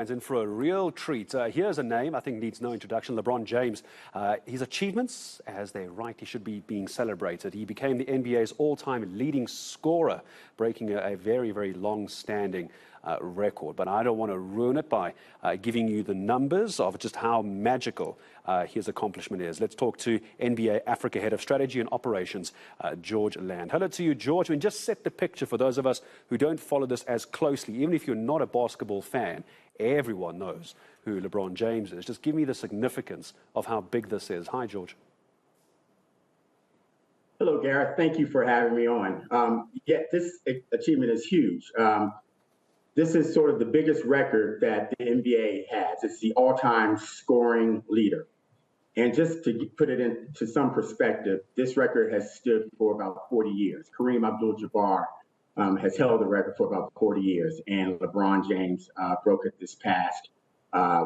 And in for a real treat. Here's a name I think needs no introduction, LeBron James. His achievements, as they rightly should be being celebrated. He became the NBA's all-time leading scorer, breaking a very, very long-standing record. But I don't want to ruin it by giving you the numbers of just how magical his accomplishment is. Let's talk to NBA Africa Head of Strategy and Operations, George Land. Hello to you, George. I mean, just set the picture for those of us who don't follow this as closely. Even if you're not a basketball fan, everyone knows who LeBron James is. Just give me the significance of how big this is. Hi, George. Hello, Gareth. Thank you for having me on. This achievement is huge. This is sort of the biggest record that the NBA has. It's the all-time scoring leader. And just to put it into some perspective, this record has stood for about 40 years. Kareem Abdul-Jabbar has held the record for about 40 years, and LeBron James broke it this past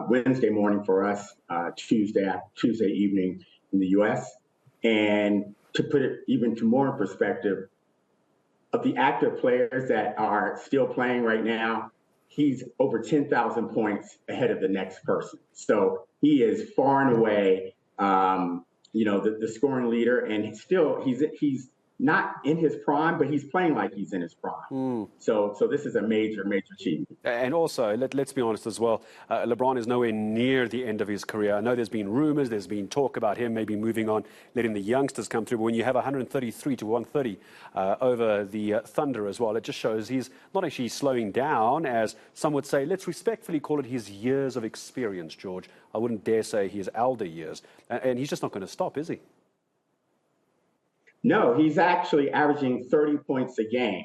Wednesday morning for us, Tuesday evening in the U.S. And to put it even to more in perspective, of the active players that are still playing right now, he's over 10,000 points ahead of the next person. So he is far and away, the scoring leader, and still he's not in his prime, but he's playing like he's in his prime. So this is a major achievement. And also, let's be honest as well, LeBron is nowhere near the end of his career. I know there's been rumors, there's been talk about him maybe moving on, letting the youngsters come through. But when you have 133 to 130 over the Thunder as well, it just shows he's not actually slowing down, as some would say. Let's respectfully call it his years of experience, George. I wouldn't dare say his elder years. And he's just not going to stop, is he? No, he's actually averaging 30 points a game.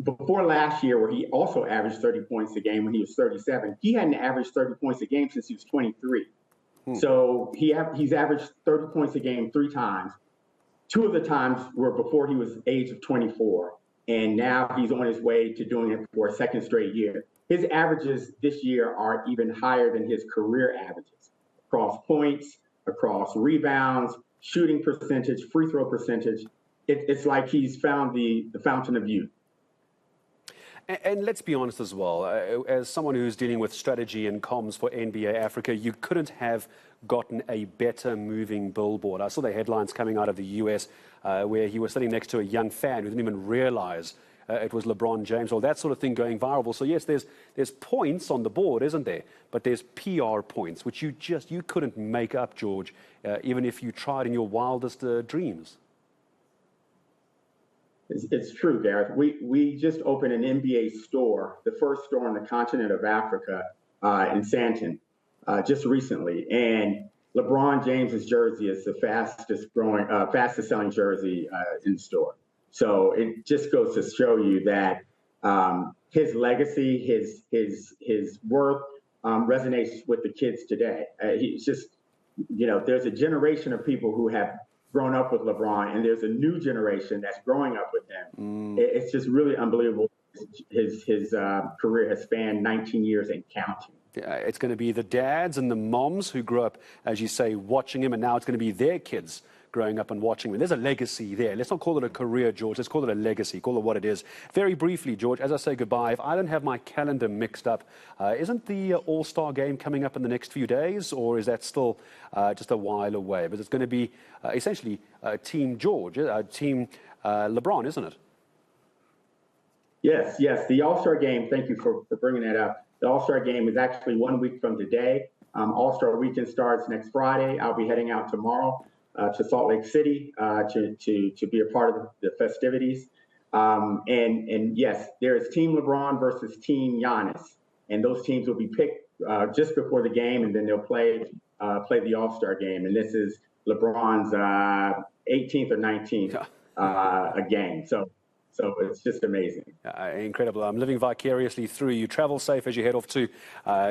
Before last year, where he also averaged 30 points a game when he was 37, he hadn't averaged 30 points a game since he was 23. So he's averaged 30 points a game 3 times. 2 of the times were before he was age of 24, and now he's on his way to doing it for a second straight year. His averages this year are even higher than his career averages across points, across rebounds, shooting percentage, free throw percentage. It's like he's found the fountain of youth. And let's be honest as well, as someone who's dealing with strategy and comms for NBA Africa, you couldn't have gotten a better moving billboard. I saw the headlines coming out of the US where he was sitting next to a young fan who didn't even realize it was LeBron James, or that sort of thing going viral. So yes, there's points on the board, isn't there? But there's PR points, which you couldn't make up, George, even if you tried in your wildest dreams. It's true, Gareth. We just opened an NBA store, the first store on the continent of Africa, in Santon, just recently. And LeBron James's jersey is the fastest selling jersey in the store. So it just goes to show you that his legacy, his worth resonates with the kids today. He's just, there's a generation of people who have grown up with LeBron, and there's a new generation that's growing up with him. It's just really unbelievable. His career has spanned 19 years and counting. It's going to be the dads and the moms who grew up, as you say, watching him, and now it's going to be their kids growing up and watching him. There's a legacy there. Let's not call it a career, George. Let's call it a legacy. Call it what it is. Very briefly, George, as I say goodbye, if I don't have my calendar mixed up, isn't the AllStar Game coming up in the next few days, or is that still just a while away? But it's going to be essentially Team George, Team LeBron, isn't it? Yes. The AllStar Game, thank you for bringing that up. The AllStar Game is actually 1 week from today. AllStar Weekend starts next Friday. I'll be heading out tomorrow to Salt Lake City to be a part of the festivities. And yes, there is Team LeBron versus Team Giannis, and those teams will be picked just before the game, and then they'll play the All-Star Game. And this is LeBron's 18th or 19th game. So it's just amazing. Incredible. I'm living vicariously through you. Travel safe as you head off to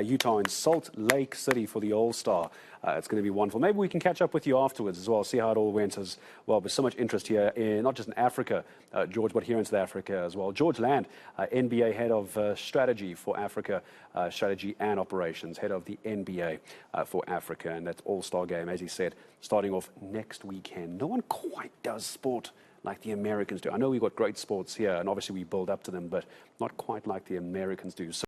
Utah and Salt Lake City for the All-Star. It's going to be wonderful. Maybe we can catch up with you afterwards as well, see how it all went as well. There's so much interest here, not just in Africa, George, but here in South Africa as well. George Land, NBA Head of Strategy for Africa, Strategy and Operations, Head of the NBA for Africa. And that's All-Star Game, as he said, starting off next weekend. No one quite does sport like the Americans do. I know we've got great sports here, and obviously we build up to them, but not quite like the Americans do. So